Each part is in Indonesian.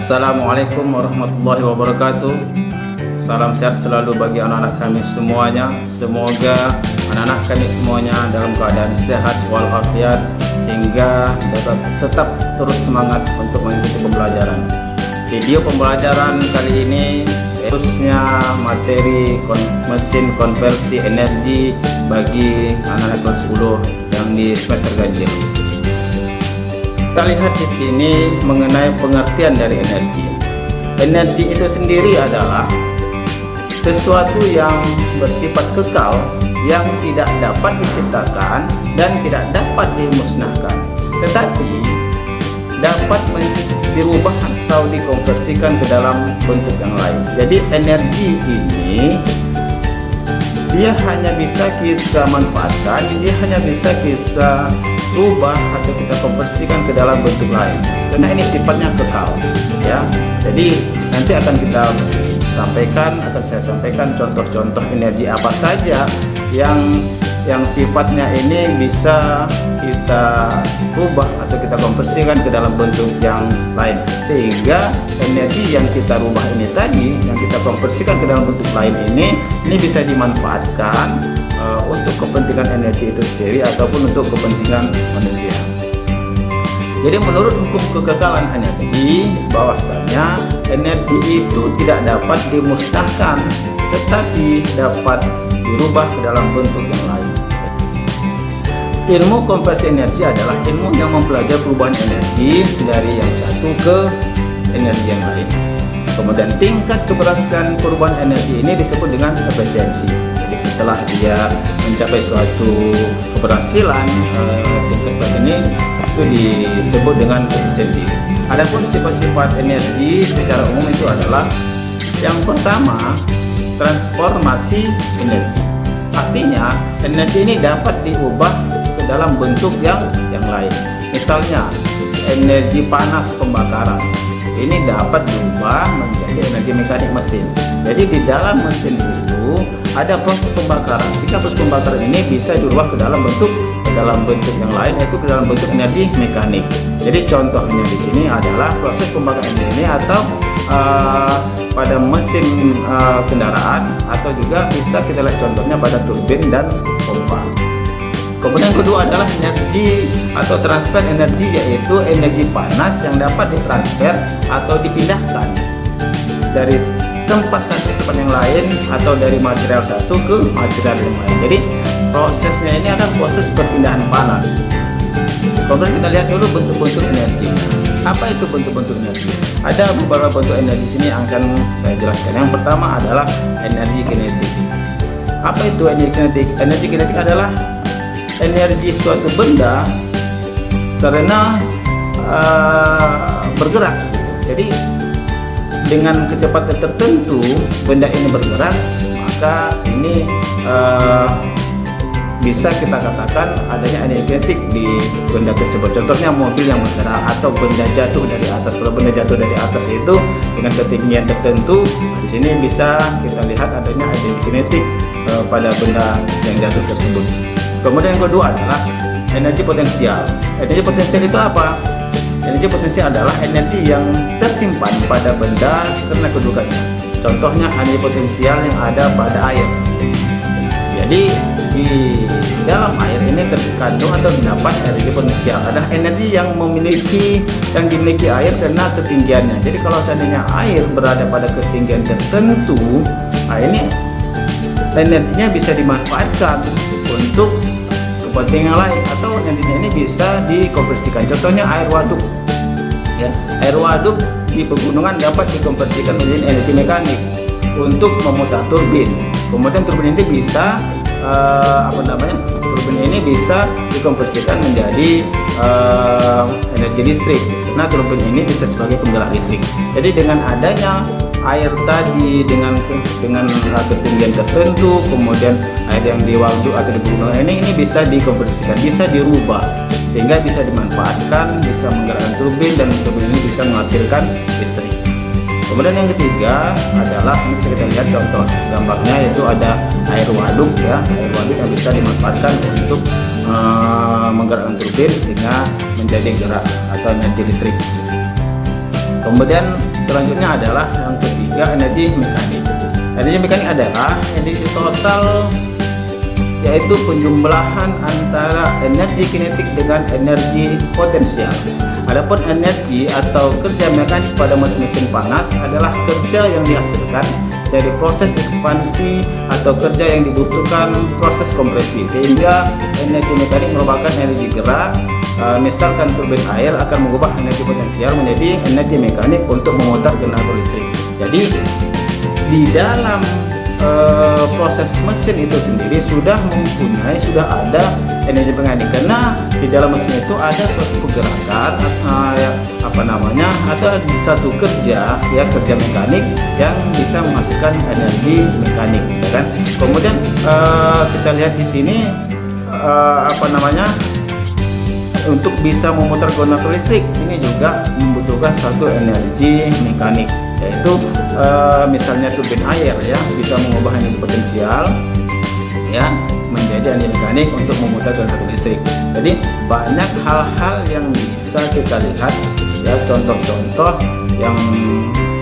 Assalamualaikum warahmatullahi wabarakatuh. Salam sehat selalu bagi anak-anak kami semuanya. Semoga anak-anak kami semuanya dalam keadaan sehat walafiat sehingga dapat tetap terus semangat untuk mengikuti pembelajaran. Video pembelajaran kali ini khususnya materi mesin konversi energi bagi anak-anak kelas 10 yang di semester ganjil. Kita lihat di sini mengenai pengertian dari energi. Energi itu sendiri adalah sesuatu yang bersifat kekal, yang tidak dapat diciptakan dan tidak dapat dimusnahkan, tetapi dapat dirubah atau dikonversikan ke dalam bentuk yang lain. Jadi energi ini dia hanya bisa kita manfaatkan, dia hanya bisa kita rubah atau kita konversikan ke dalam bentuk lain, karena ini sifatnya kekal ya. Jadi nanti akan saya sampaikan contoh-contoh energi apa saja yang sifatnya ini bisa kita rubah atau kita konversikan ke dalam bentuk yang lain, sehingga energi yang kita rubah ini tadi, yang kita konversikan ke dalam bentuk lain ini bisa dimanfaatkan untuk kepentingan energi itu sendiri ataupun untuk kepentingan manusia. Jadi menurut hukum kekekalan energi, bahwasanya energi itu tidak dapat dimusnahkan, tetapi dapat dirubah ke dalam bentuk yang lain. Ilmu konversi energi adalah ilmu yang mempelajari perubahan energi dari yang satu ke energi yang lain. Kemudian tingkat keberhasilan perubahan energi ini disebut dengan efisiensi. Jadi setelah dia mencapai suatu keberhasilan, tingkat ini itu disebut dengan efisiensi. Adapun sifat-sifat energi secara umum itu adalah yang pertama, transformasi energi. Artinya energi ini dapat diubah ke dalam bentuk yang lain. Misalnya energi panas pembakaran ini dapat diubah menjadi energi mekanik mesin. Jadi di dalam mesin itu ada proses pembakaran. Jika proses pembakaran ini bisa dirubah ke dalam bentuk yang lain, yaitu ke dalam bentuk energi mekanik. Jadi contohnya di sini adalah proses pembakaran ini atau pada mesin kendaraan, atau juga bisa kita lihat contohnya pada turbin dan pompa. Kemudian kedua adalah energi atau transfer energi, yaitu energi panas yang dapat ditransfer atau dipindahkan dari tempat satu ke tempat yang lain atau dari material satu ke material yang lain. Jadi prosesnya ini adalah proses perpindahan panas. Kemudian kita lihat dulu bentuk-bentuk energi. Apa itu bentuk-bentuk energi? Ada beberapa bentuk energi sini yang akan saya jelaskan. Yang pertama adalah energi kinetik. Apa itu energi kinetik? Energi kinetik adalah energi suatu benda karena bergerak. Jadi dengan kecepatan tertentu benda ini bergerak, maka ini bisa kita katakan adanya energi kinetik di benda tersebut. Contohnya mobil yang bergerak atau benda jatuh dari atas. Kalau benda jatuh dari atas itu dengan ketinggian tertentu, di sini bisa kita lihat adanya energi kinetik pada benda yang jatuh tersebut. Kemudian yang kedua adalah energi potensial. Energi potensial itu apa? Energi potensial adalah energi yang tersimpan pada benda karena kedudukannya. Contohnya energi potensial yang ada pada air. Jadi di dalam air ini terkandung atau terdapat energi potensial. Ada energi yang dimiliki air karena ketinggiannya. Jadi kalau seandainya air berada pada ketinggian tertentu, ini energinya bisa dimanfaatkan untuk kepentingan lain, atau energinya ini bisa dikonversikan. Contohnya air waduk ya. Air waduk di pegunungan dapat dikonversikan menjadi energi mekanik untuk memutar turbin. Kemudian turbin ini bisa turbin ini bisa dikonversikan menjadi energi listrik, karena turbin ini bisa sebagai penggerak listrik. Jadi dengan adanya air tadi dengan ketinggian tertentu, kemudian air yang di waduk atau di pegunungan ini bisa dikonversikan, bisa dirubah sehingga bisa dimanfaatkan, bisa menggerakkan turbin, dan turbin ini bisa menghasilkan listrik. Kemudian yang ketiga adalah, ini bisa kita lihat contoh gambarnya, yaitu ada air waduk ya, air waduk yang bisa dimanfaatkan untuk menggerakkan turbin sehingga menjadi gerak atau energi listrik. Kemudian selanjutnya adalah yang ketiga, energi mekanik. Energi mekanik adalah energi total, yaitu penjumlahan antara energi kinetik dengan energi potensial. Adapun energi atau kerja mekanik pada mesin panas adalah kerja yang dihasilkan dari proses ekspansi atau kerja yang dibutuhkan proses kompresi, sehingga energi mekanik merupakan energi gerak. Misalkan turbin air akan mengubah energi potensial menjadi energi mekanik untuk memutar generator listrik. Jadi di dalam proses mesin itu sendiri sudah ada energi mekanik, karena di dalam mesin itu ada suatu pergerakan atau di satu kerja mekanik yang bisa menghasilkan energi mekanik, ya kan. Kemudian kita lihat di sini untuk bisa memutar generator listrik ini juga membutuhkan satu energi mekanik, yaitu misalnya turbin air ya bisa mengubah energi potensial ya menjadi energi mekanik untuk memutar generator listrik. Jadi banyak hal-hal yang bisa kita lihat ya, contoh-contoh yang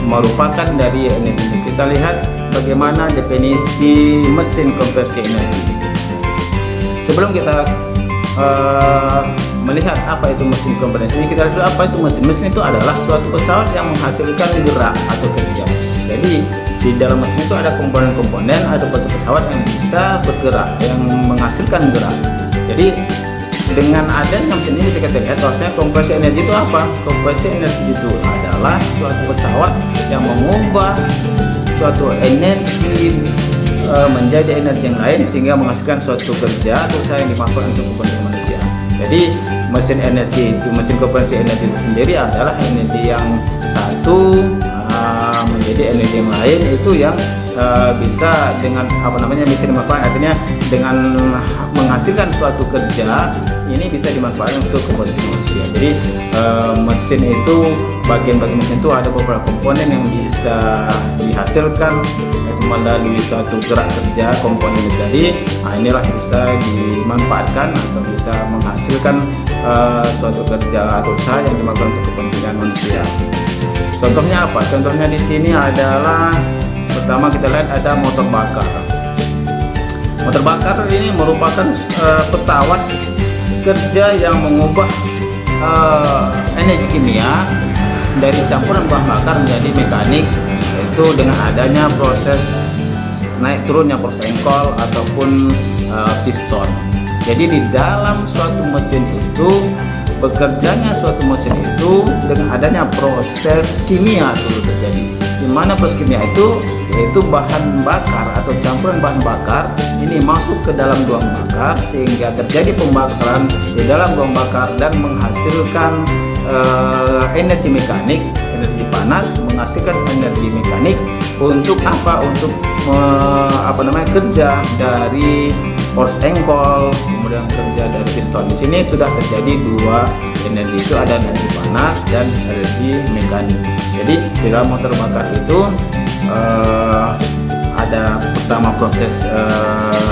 merupakan dari energi. Kita lihat bagaimana definisi mesin konversi energi. Sebelum kita melihat apa itu mesin konversi, kita lihat dulu apa itu mesin. Mesin itu adalah suatu pesawat yang menghasilkan gerak atau kerja. Jadi di dalam mesin itu ada komponen-komponen, ada pesawat yang bisa bergerak, yang menghasilkan gerak. Jadi dengan adanya mesin ini kita lihat bahwasanya konversi energi itu apa? Konversi energi itu adalah suatu pesawat yang mengubah suatu energi menjadi energi yang lain sehingga menghasilkan suatu kerja atau usaha yang dimanfaatkan untuk kepentingan manusia. Jadi mesin konversi energi itu sendiri adalah energi yang satu menjadi energi yang lain, itu yang bisa dengan bisa dimanfaatkan, artinya dengan menghasilkan suatu kerja ini bisa dimanfaatkan untuk kepentingan manusia. Jadi mesin itu, bagian-bagian mesin itu ada beberapa komponen yang bisa dihasilkan melalui suatu gerak kerja komponen itu tadi. Inilah bisa dimanfaatkan atau bisa menghasilkan suatu kerja atau usaha yang dimanfaatkan untuk kepentingan manusia. Contohnya apa? Contohnya di sini adalah, pertama kita lihat ada motor bakar. Motor bakar ini merupakan pesawat kerja yang mengubah energi kimia dari campuran bahan bakar menjadi mekanik, yaitu dengan adanya proses naik turunnya proses engkol ataupun piston. Jadi di dalam suatu mesin itu, bekerjanya suatu mesin itu dengan adanya proses kimia dulu terjadi. Di mana proses kimia itu yaitu bahan bakar atau campuran bahan bakar ini masuk ke dalam ruang bakar sehingga terjadi pembakaran di dalam ruang bakar dan menghasilkan energi mekanik, energi panas, menghasilkan energi mekanik untuk apa? Untuk kerja dari force engkol, kemudian kerja dari piston. Di sini sudah terjadi dua energi, itu ada energi panas dan energi mekanik. Jadi di dalam motor bakar itu ada pertama proses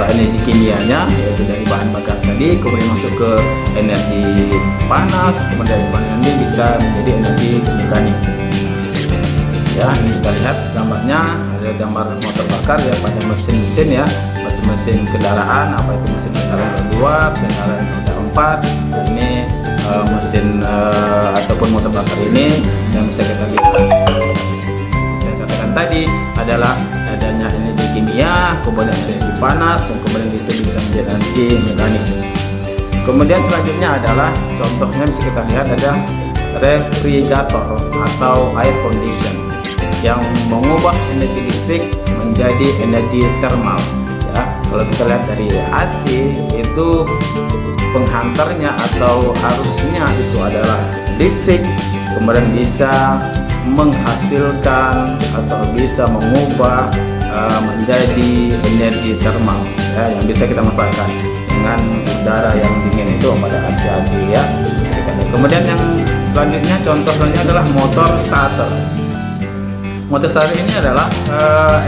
energi kimianya, yaitu dari bahan bakar tadi, kemudian masuk ke energi panas, kemudian dari panas ini bisa menjadi energi mekanik. Ya, ini kita lihat gambarnya, ada gambar motor bakar ya pada mesin-mesin ya, mesin kendaraan, apa itu mesin kendaraan roda 2, kendaraan roda 4. Ini mesin ataupun motor bakar ini yang bisa kita lihat. Saya katakan tadi adalah adanya energi kimia, kemudian energi panas, dan kemudian itu bisa menjadi energi mekanik. Kemudian selanjutnya adalah contohnya bisa kita lihat ada refrigerator atau air condition yang mengubah energi listrik menjadi energi thermal. Ya, kalau kita lihat dari AC itu penghantarnya atau arusnya itu adalah listrik, kemudian bisa menghasilkan atau bisa mengubah menjadi energi thermal ya, yang bisa kita manfaatkan dengan udara yang dingin itu pada AC ya. Kemudian yang selanjutnya, contoh selanjutnya adalah motor starter. Motor starter ini adalah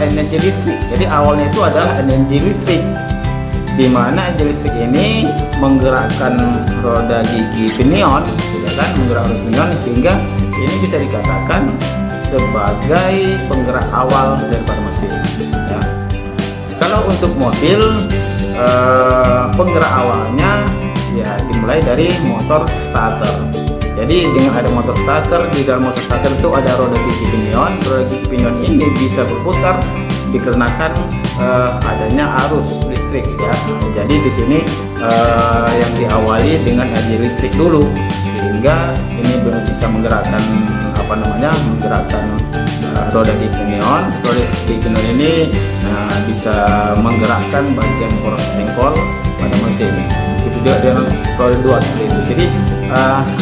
energi listrik. Jadi awalnya itu adalah energi listrik, di mana energi listrik ini menggerakkan roda gigi pinion, ya kan, menggerakkan roda pinion sehingga ini bisa dikatakan sebagai penggerak awal daripada mesin ya. Kalau untuk mobil penggerak awalnya ya dimulai dari motor starter. Jadi dengan ada motor starter, di dalam motor starter itu ada roda gigi pinion. Roda gigi pinion ini bisa berputar dikarenakan adanya arus listrik ya. Jadi di sini yang diawali dengan energi listrik dulu, sehingga ini bisa menggerakkan menggerakkan roda gigi pinion. Roda gigi pinion ini bisa menggerakkan bagian poros engkol pada mesin. Itu dia dengan roda 2 seperti itu. Jadi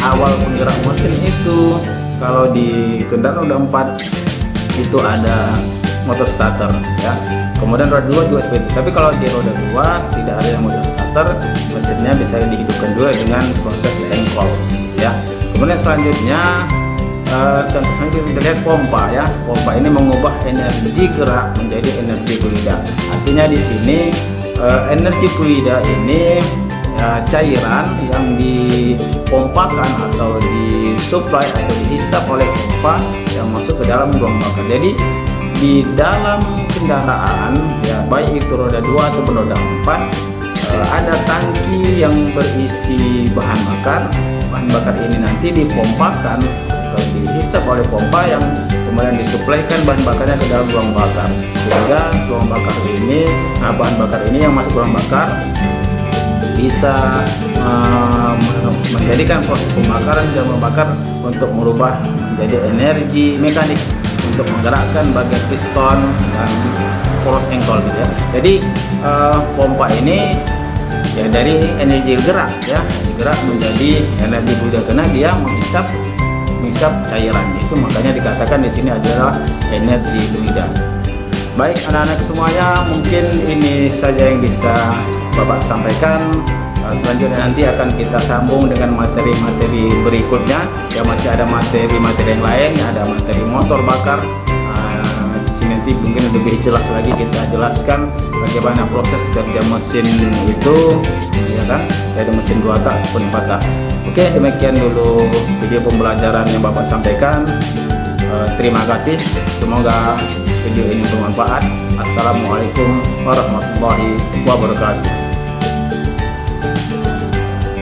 awal penggerak mesin itu kalau di kendaraan roda 4 itu ada motor starter ya. Kemudian roda 2 juga seperti itu. Tapi kalau di roda 2 tidak ada yang motor starter, mesinnya bisa dihidupkan juga dengan proses engkol ya. Kemudian selanjutnya contohnya kita lihat pompa ya. Pompa ini mengubah energi gerak menjadi energi fluida. Artinya di sini energi fluida ini cairan yang dipompakan atau disuplai atau dihisap oleh pompa yang masuk ke dalam ruang bakar. Jadi di dalam kendaraan ya, baik itu roda 2 ataupun roda 4, ada tangki yang berisi bahan bakar. Bahan bakar ini nanti dipompakan atau dihisap oleh pompa yang kemudian disuplaikan bahan bakarnya ke dalam ruang bakar, sehingga ruang bakar ini, bahan bakar ini yang masuk ruang bakar bisa menjadikan proses pembakaran dan membakar untuk merubah menjadi energi mekanik untuk menggerakkan bagian piston dan poros engkol gitu ya. Jadi pompa ini ya dari energi gerak ya, gerak menjadi energi fluida karena dia menghisap cairan, itu makanya dikatakan di sini adalah energi fluida. Baik anak-anak semuanya, mungkin ini saja yang bisa Bapak sampaikan. Selanjutnya nanti akan kita sambung dengan materi-materi berikutnya ya. Masih ada materi-materi yang lain, ada materi motor bakar. Di sini nanti mungkin lebih jelas lagi kita jelaskan bagaimana proses kerja mesin itu ya kan, dari mesin 2 tak ataupun 4 tak. Oke, demikian dulu video pembelajaran yang Bapak sampaikan. Terima kasih, semoga video ini bermanfaat. Assalamualaikum warahmatullahi wabarakatuh.